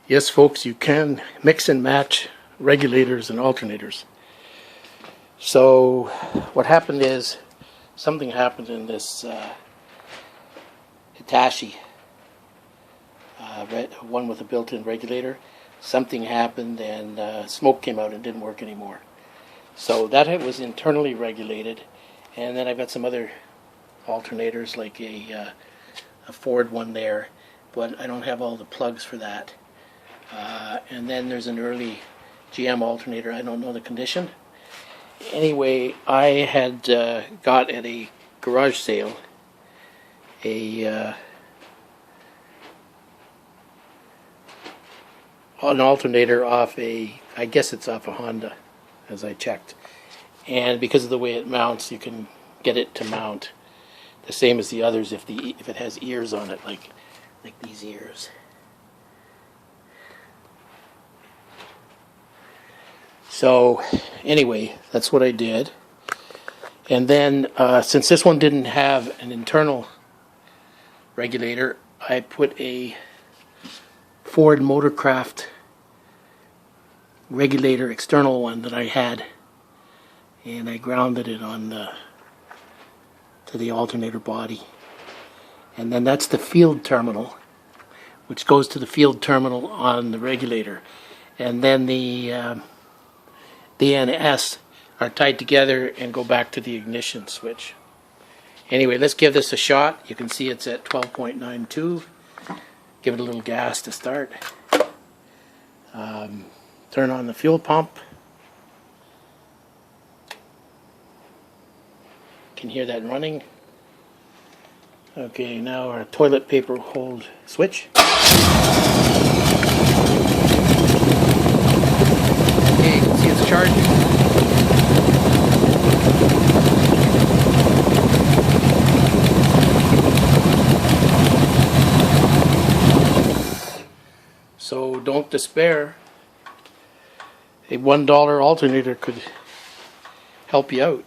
Yes, folks, you can mix and match regulators and alternators. So what happened is, something happened in this Hitachi, one with a built-in regulator. Something happened and smoke came out and didn't work anymore. So that was internally regulated. And then I've got some other alternators, like a Ford one there, but I don't have all the plugs for that. And then there's an early GM alternator. I don't know the condition. Anyway, I had got at a garage sale an alternator off I guess it's off a Honda, as I checked. And because of the way it mounts, you can get it to mount the same as the others if it has ears on it, like these ears. So anyway, that's what I did. And then since this one didn't have an internal regulator, I put a Ford Motorcraft regulator, external one that I had, and I grounded it on to the alternator body. And then that's the field terminal, which goes to the field terminal on the regulator. And then the and S are tied together and go back to the ignition switch. Anyway, let's give this a shot. You can see it's at 12.92. Give it a little gas to start. Turn on the fuel pump. Can hear that running. Okay, now our toilet paper hold switch. Okay, you can see it's charging. So don't despair. A $1 alternator could help you out.